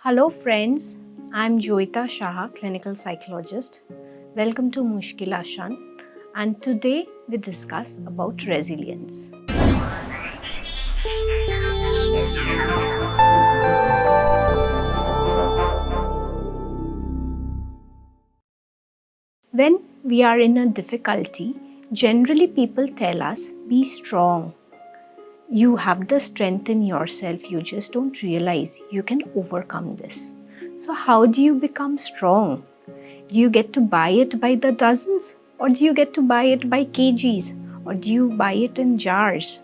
Hello friends, I'm Joita Shah, clinical psychologist. Welcome to Mushkil Ashan, and today we discuss about resilience. When we are in a difficulty, generally people tell us, be strong. You have the strength in yourself, you just don't realize you can overcome this. So, how do you become strong? Do you get to buy it by the dozens? Or do you get to buy it by kgs? Or do you buy it in jars?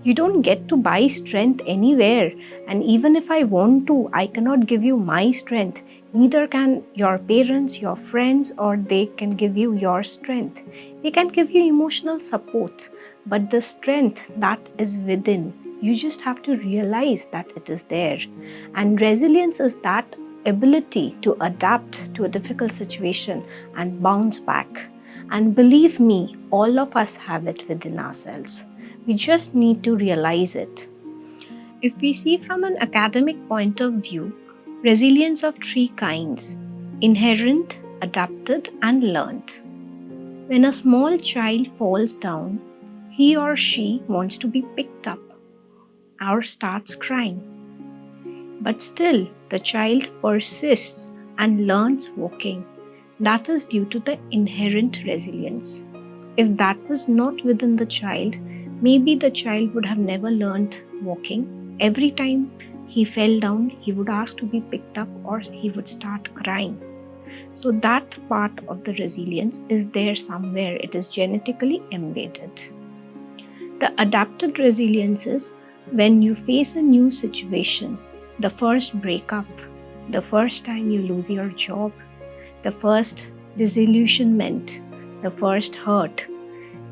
You don't get to buy strength anywhere. And even if I want to, I cannot give you my strength. Neither can your parents, your friends, or they can give you your strength. They can give you emotional support. But the strength that is within, you just have to realize that it is there. And resilience is that ability to adapt to a difficult situation and bounce back. And believe me, all of us have it within ourselves. We just need to realize it. If we see from an academic point of view, resilience of three kinds: inherent, adapted, and learnt. When a small child falls down, he or she wants to be picked up or starts crying. But still, the child persists and learns walking. That is due to the inherent resilience. If that was not within the child, maybe the child would have never learned walking. Every time he fell down, he would ask to be picked up or he would start crying. So that part of the resilience is there somewhere. It is genetically embedded. The adapted resilience is when you face a new situation, the first breakup, the first time you lose your job, the first disillusionment, the first hurt.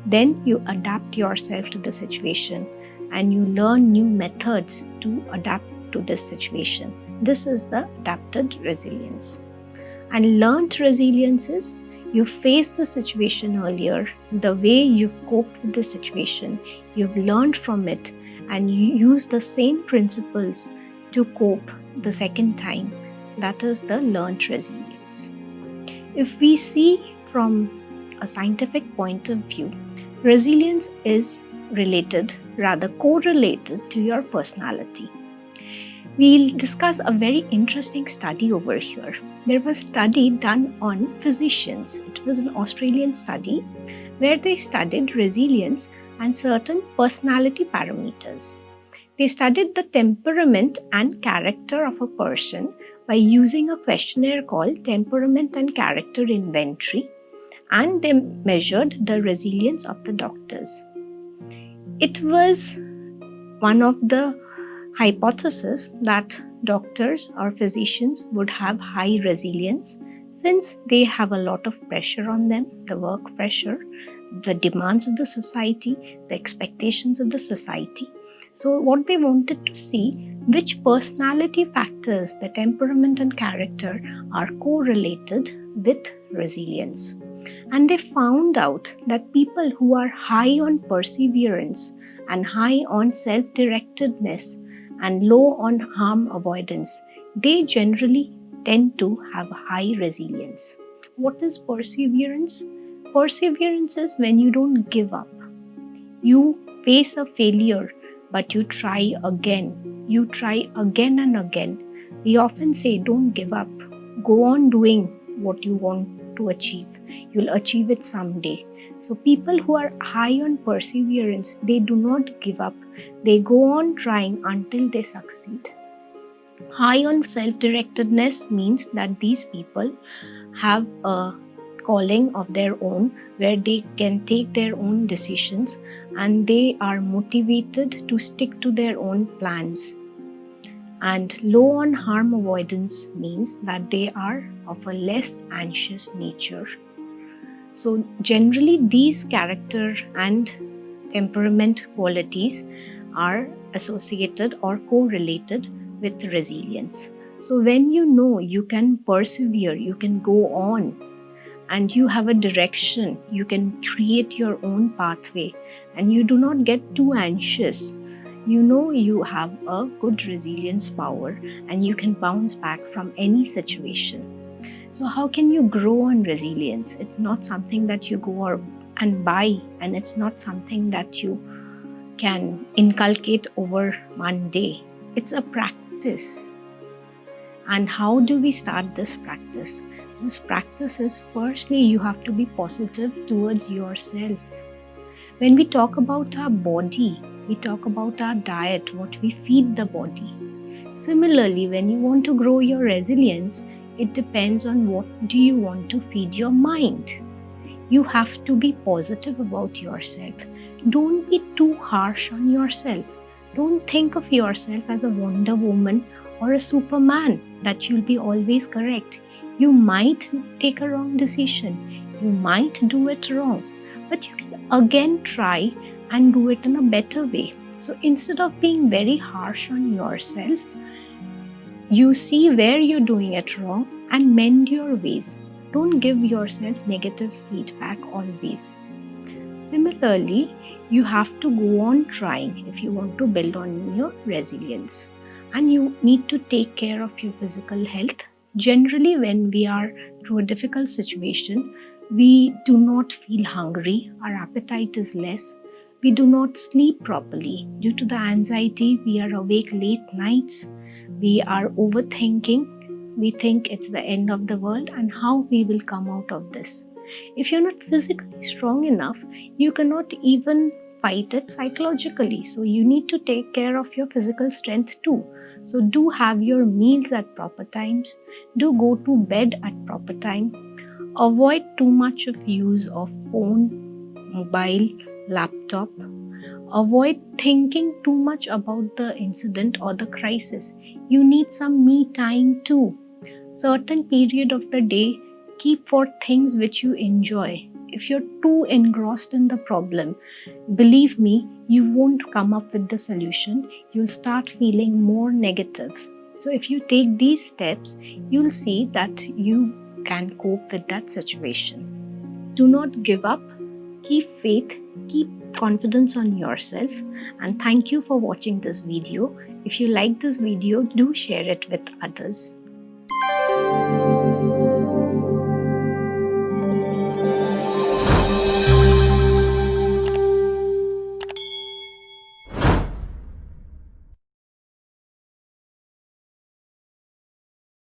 Then you adapt yourself to the situation and you learn new methods to adapt to this situation. This is the adapted resilience. And learned resilience is you faced the situation earlier, the way you've coped with the situation, you've learned from it, and you use the same principles to cope the second time. That is the learned resilience. If we see from a scientific point of view, resilience is related, rather correlated to your personality. We'll discuss a very interesting study over here. There was a study done on physicians. It was an Australian study where they studied resilience and certain personality parameters. They studied the temperament and character of a person by using a questionnaire called Temperament and Character Inventory, and they measured the resilience of the doctors. It was one of the hypotheses that doctors or physicians would have high resilience since they have a lot of pressure on them, the work pressure, the demands of the society, the expectations of the society. So what they wanted to see, which personality factors, the temperament and character, are correlated with resilience. And they found out that people who are high on perseverance and high on self-directedness and low on harm avoidance, they generally tend to have high resilience. What is perseverance? Perseverance is when you don't give up. You face a failure, but you try again. You try again and again. We often say, don't give up. Go on doing what you want to achieve. You'll achieve it someday. So people who are high on perseverance, they do not give up. They go on trying until they succeed. High on self-directedness means that these people have a calling of their own where they can take their own decisions and they are motivated to stick to their own plans. And low on harm avoidance means that they are of a less anxious nature. So generally these character and temperament qualities are associated or correlated with resilience. So when you know you can persevere, you can go on, and you have a direction, you can create your own pathway, and you do not get too anxious. You know you have a good resilience power and you can bounce back from any situation. So how can you grow on resilience? It's not something that you go and buy, and it's not something that you can inculcate over one day. It's a practice. And how do we start this practice? This practice is, firstly, you have to be positive towards yourself. When we talk about our body, we talk about our diet, what we feed the body. Similarly, when you want to grow your resilience, it depends on what do you want to feed your mind. You have to be positive about yourself. Don't be too harsh on yourself. Don't think of yourself as a Wonder Woman or a Superman, that you'll be always correct. You might take a wrong decision. You might do it wrong. But you can again try and do it in a better way. So instead of being very harsh on yourself, you see where you're doing it wrong and mend your ways. Don't give yourself negative feedback always. Similarly, you have to go on trying if you want to build on your resilience. And you need to take care of your physical health. Generally, when we are through a difficult situation, we do not feel hungry, our appetite is less, we do not sleep properly. Due to the anxiety, we are awake late nights, we are overthinking, we think it's the end of the world and how we will come out of this. If you're not physically strong enough, you cannot even fight it psychologically. So you need to take care of your physical strength too. So do have your meals at proper times, do go to bed at proper time, avoid too much of use of phone, mobile, laptop. Avoid thinking too much about the incident or the crisis. You need some me time too. Certain period of the day, keep for things which you enjoy. If you're too engrossed in the problem, believe me, you won't come up with the solution. You'll start feeling more negative. So if you take these steps, you'll see that you can cope with that situation. Do not give up. Keep faith. Keep confidence on yourself. And thank you for watching this video. If you like this video, do share it with others.